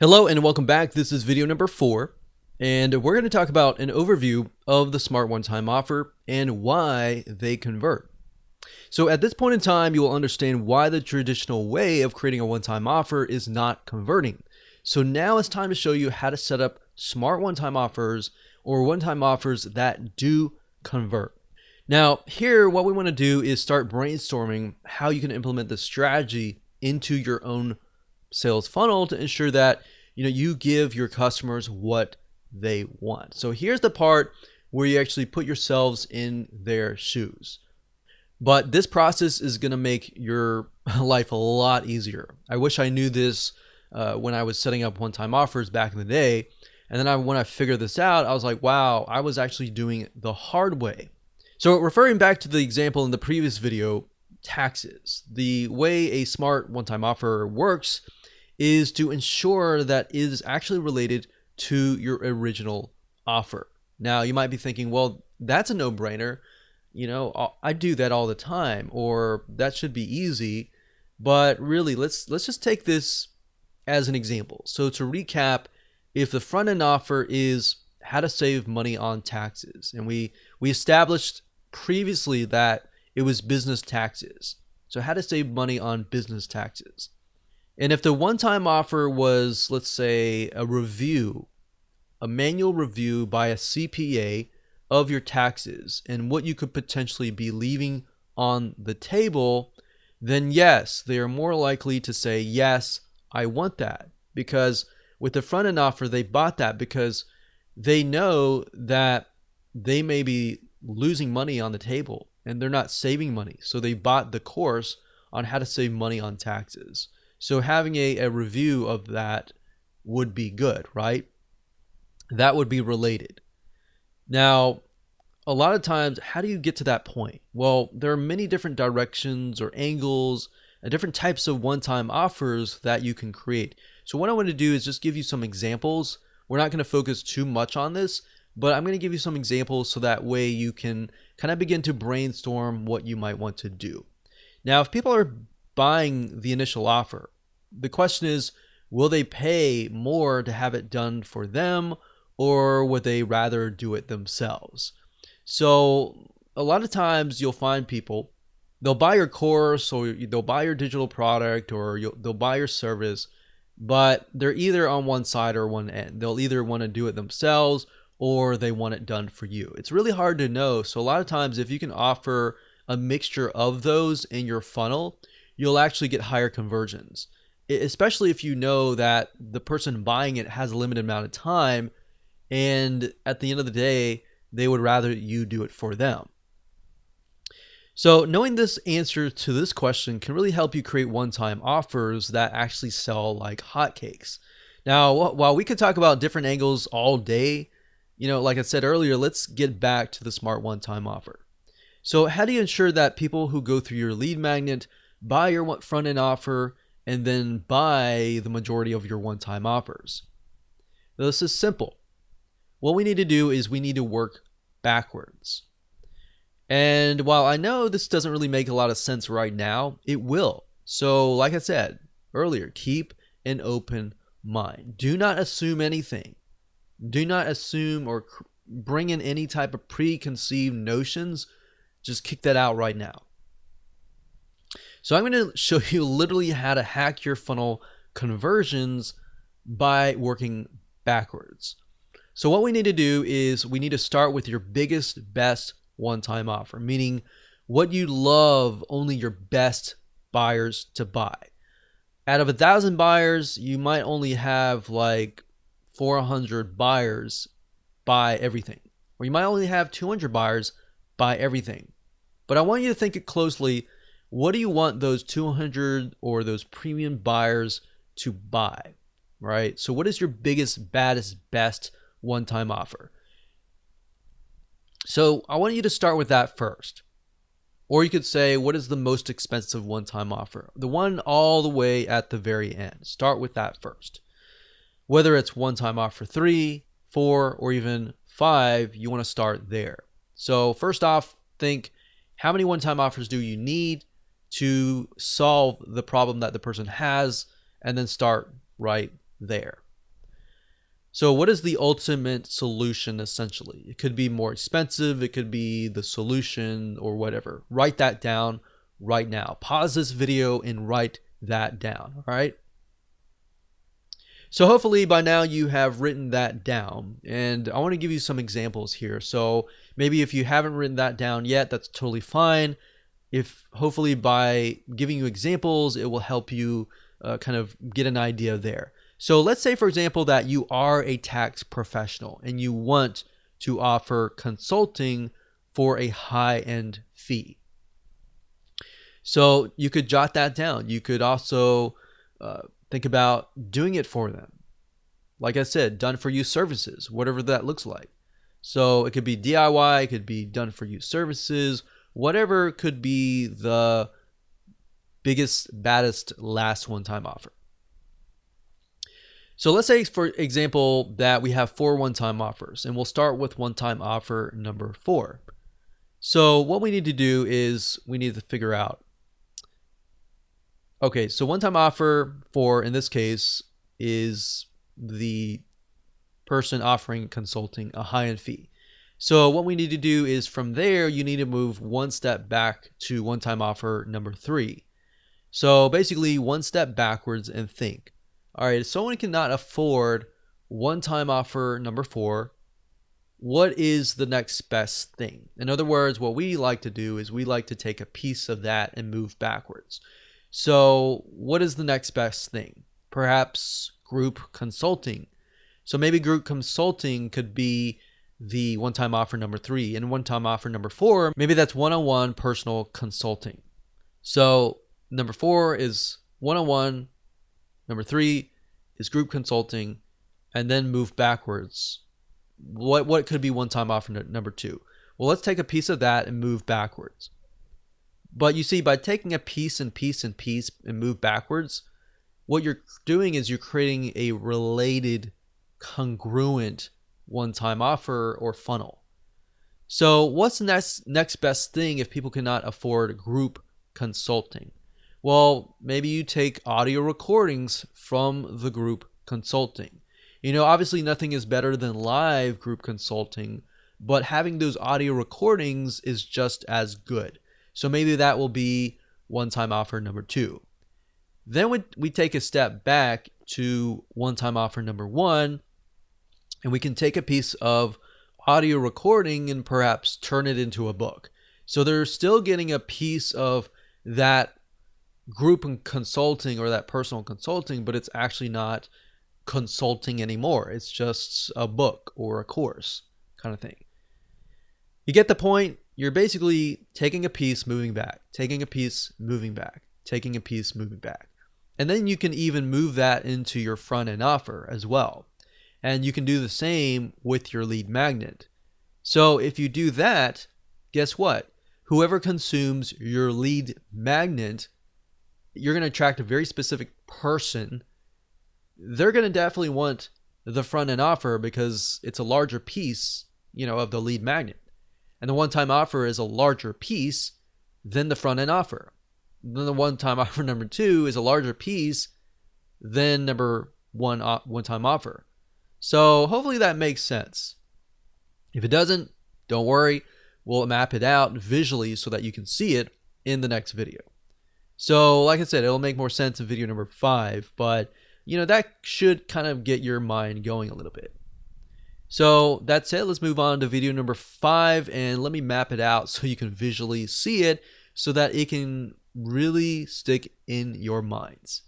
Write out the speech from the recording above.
Hello and welcome back. This is video number 4, and we're going to talk about an overview of the Smart One-Time Offer and why they convert. So at this point in time, you will understand why the traditional way of creating a one-time offer is not converting. So now it's time to show you how to set up smart one-time offers or one-time offers that do convert. Now here, what we want to do is start brainstorming how you can implement this strategy into your own sales funnel to ensure that you give your customers what they want. So here's the part where you actually put yourselves in their shoes. But this process is going to make your life a lot easier. I wish I knew this when I was setting up one-time offers back in the day. And then when I figured this out, I was like, wow, I was actually doing it the hard way. So referring back to the example in the previous video, taxes. The way a smart one-time offer works is to ensure that it is actually related to your original offer. Now you might be thinking, well, that's a no-brainer. I do that all the time, or that should be easy. But really, let's just take this as an example. So to recap, if the front-end offer is how to save money on taxes, and we established previously that it was business taxes. So how to save money on business taxes. And if the one-time offer was, let's say, a manual review by a CPA of your taxes and what you could potentially be leaving on the table, then yes, they are more likely to say, yes, I want that. Because with the front-end offer, they bought that because they know that they may be losing money on the table and they're not saving money. So they bought the course on how to save money on taxes. So having a review of that would be good, right? That would be related. Now, a lot of times, how do you get to that point? Well, there are many different directions or angles and different types of one-time offers that you can create. So what I want to do is just give you some examples. We're not going to focus too much on this, but I'm going to give you some examples so that way you can kind of begin to brainstorm what you might want to do. Now, if people are buying the initial offer, the question is, will they pay more to have it done for them, or would they rather do it themselves? So a lot of times you'll find people, they'll buy your course or they'll buy your digital product or they'll buy your service, but they're either on one side or one end. They'll either want to do it themselves or they want it done for you. It's really hard to know. So a lot of times if you can offer a mixture of those in your funnel, you'll actually get higher conversions, especially if you know that the person buying it has a limited amount of time and at the end of the day, they would rather you do it for them. So knowing this answer to this question can really help you create one-time offers that actually sell like hotcakes. Now, while we could talk about different angles all day, like I said earlier, let's get back to the smart one-time offer. So how do you ensure that people who go through your lead magnet buy your front-end offer and then buy the majority of your one-time offers? Now, this is simple. What we need to do is we need to work backwards. And while I know this doesn't really make a lot of sense right now, it will. So like I said earlier, keep an open mind. Do not assume anything. Do not assume or bring in any type of preconceived notions. Just kick that out right now. So I'm going to show you literally how to hack your funnel conversions by working backwards. So what we need to do is we need to start with your biggest, best one-time offer, meaning what you love only your best buyers to buy. Out of 1,000 buyers, you might only have like 400 buyers buy everything, or you might only have 200 buyers buy everything. But I want you to think it closely. What do you want those 200 or those premium buyers to buy, right? So what is your biggest, baddest, best one-time offer? So I want you to start with that first. Or you could say, what is the most expensive one-time offer? The one all the way at the very end. Start with that first. Whether it's one-time offer 3, 4, or even 5, you want to start there. So first off, think, how many one-time offers do you need to solve the problem that the person has, and then start right there. So what is the ultimate solution essentially? It could be more expensive, it could be the solution or whatever. Write that down right now. Pause this video and write that down, all right? So hopefully by now you have written that down, and I want to give you some examples here. So maybe if you haven't written that down yet, that's totally fine. If hopefully by giving you examples, it will help you kind of get an idea there. So let's say, for example, that you are a tax professional and you want to offer consulting for a high-end fee. So you could jot that down. You could also think about doing it for them. Like I said, done for you services, whatever that looks like. So it could be DIY, it could be done for you services, whatever could be the biggest, baddest, last one-time offer. So let's say, for example, that we have 4 one-time offers, and we'll start with one-time offer number 4. So what we need to do is we need to figure out, okay, so one-time offer 4 in this case is the person offering consulting a high-end fee. So what we need to do is from there, you need to move one step back to one-time offer number 3. So basically one step backwards and think, all right, if someone cannot afford one-time offer number 4, what is the next best thing? In other words, what we like to do is we like to take a piece of that and move backwards. So what is the next best thing? Perhaps group consulting. So maybe group consulting could be the one-time offer number 3, and one-time offer number 4, maybe that's one-on-one personal consulting. So number 4 is one-on-one, number 3 is group consulting, and then move backwards. What could be one-time offer number 2? Well, let's take a piece of that and move backwards. But you see, by taking a piece and piece and piece and move backwards, what you're doing is you're creating a related, congruent one-time offer or funnel. So what's the next best thing if people cannot afford group consulting? Well, maybe you take audio recordings from the group consulting. You know, obviously nothing is better than live group consulting, but having those audio recordings is just as good. So maybe that will be one-time offer number 2. Then we take a step back to one-time offer number 1, and we can take a piece of audio recording and perhaps turn it into a book. So they're still getting a piece of that group consulting or that personal consulting, but it's actually not consulting anymore. It's just a book or a course kind of thing. You get the point? You're basically taking a piece, moving back, taking a piece, moving back, taking a piece, moving back. And then you can even move that into your front end offer as well. And you can do the same with your lead magnet. So if you do that, guess what? Whoever consumes your lead magnet, you're going to attract a very specific person. They're going to definitely want the front end offer because it's a larger piece, of the lead magnet. And the one-time offer is a larger piece than the front end offer. Then the one-time offer number 2 is a larger piece than number 1 one-time offer. So hopefully that makes sense. If it doesn't, don't worry. We'll map it out visually so that you can see it in the next video. So like I said, it'll make more sense in video number 5, but that should kind of get your mind going a little bit. So that's it. Let's move on to video number 5, and let me map it out so you can visually see it so that it can really stick in your minds.